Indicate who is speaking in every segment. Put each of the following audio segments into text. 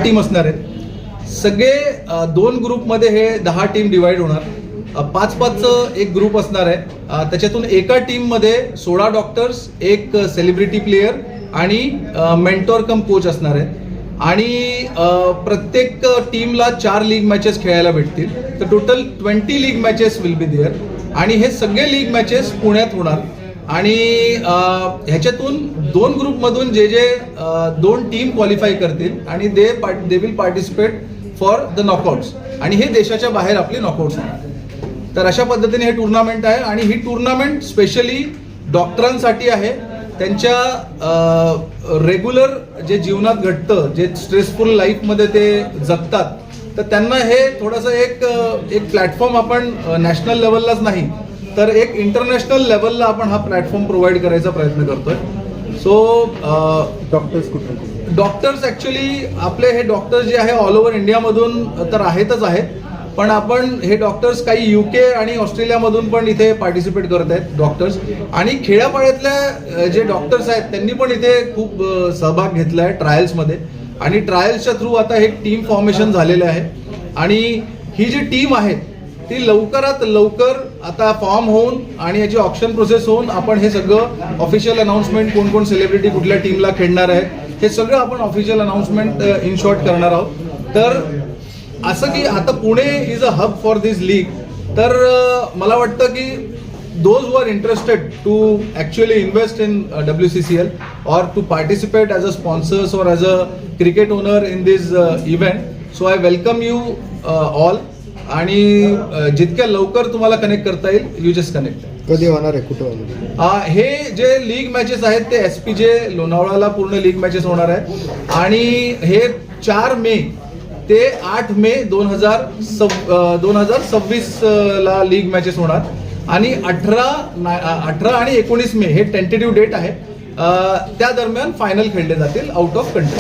Speaker 1: Team असणार आहेत. सगळे 2 ग्रुपमध्ये हे 10 टीम डिवाइड होणार. 5-5 एक ग्रुप असणार आहे. त्याच्यातून एका टीममध्ये 16 डॉक्टर्स, एक सेलिब्रिटी प्लेयर आणि मेंटॉर कम कोच असणार आहे. आणि प्रत्येक टीमला 4 लीग मॅचेस खेळायला भेटतील. तर total 20 league matches will be there. आणि हे सगळे लीग मॅचेस पुण्यात होणार. आणि ह्याच्यातून 2 ग्रुपमधून जे 2 टीम क्वालिफाय करतील आणि they will participate for the knockouts. आणि हे देशाच्या बाहेर आपले नॉकआउट्स होणार. तर अशा पद्धतीने हे टुर्नामेंट आहे. आणि ही टुर्नामेंट स्पेशली डॉक्टरांसाठी आहे. त्यांच्या रेग्युलर जे जीवनात घडतं, जे स्ट्रेसफुल लाईफमध्ये ते जगतात, तर त्यांना हे थोडंसं एक प्लॅटफॉर्म आपण नॅशनल लेवललाच नाही तर एक इंटरनॅशनल लेवलला आपण हा प्लॅटफॉर्म प्रोव्हाइड करायचा प्रयत्न करतोय. सो डॉक्टर्स ॲक्च्युली आपले हे डॉक्टर्स जे आहे ऑल ओव्हर इंडियामधून तर आहेतच आहेत, पण आपण हे डॉक्टर्स काही UK आणि ऑस्ट्रेलियामधून पण इथे पार्टिसिपेट करत आहेत डॉक्टर्स. आणि खेड्यापाड्यातल्या जे डॉक्टर्स आहेत त्यांनी पण इथे खूप सहभाग घेतला आहे ट्रायल्समध्ये. आणि ट्रायल्सच्या थ्रू आता हे टीम फॉर्मेशन झालेले आहे. आणि ही जी टीम आहे ती लवकरात लवकर आता फॉर्म होऊन आणि याची ऑप्शन प्रोसेस होऊन आपण हे सगळं ऑफिशियल अनाउन्समेंट, कोण कोण सेलिब्रिटी कुठल्या टीमला खेळणार आहेत हे सगळं आपण ऑफिशियल अनाउन्समेंट इन शॉर्ट करणार आहोत. तर असं की आता Pune is a hub for this league. तर मला वाटतं की those who are interested to actually invest in WCCL or to participate as a sponsors or as a cricket owner in this event, so I welcome you all. आणि जितक्या लवकर तुम्हाला connect करता येईल यू जस्ट कनेक्ट.
Speaker 2: कधी होणार आहे, कुठं होणार?
Speaker 1: हे जे लीग मॅचेस आहेत ते SPJ लोणावळ्याला पूर्ण लीग मॅचेस होणार आहेत. आणि हे 4 मे ते 8 मे 2026 ला लीग मॅचेस होणार. आणि 18 आणि 19 मे हे टेंटेटिव्ह डेट आहे. त्या दरम्यान फायनल खेळले जातील आउट ऑफ कंट्री.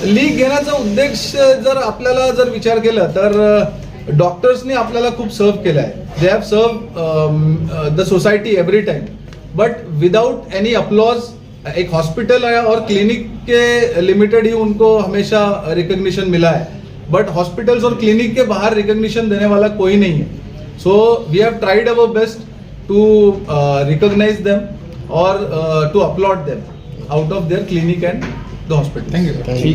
Speaker 2: लीग
Speaker 1: घेण्याचा उद्देश जर आपल्याला जर विचार केला तर डॉक्टर्सनी आपल्याला खूप सर्व केलं आहे. They have serve the society every time but without any applause. एक हॉस्पिटल और क्लिनिक के लिमिटेड ही उनको हमेशा रिकग्निशन मिला है, बट हॉस्पिटल्स और क्लिनिक के बाहर रिकग्निशन देने वाला कोई नहीं है. So we have tried our best to recognize them or to applaud them out of their clinic and the hospital.
Speaker 2: Thank you.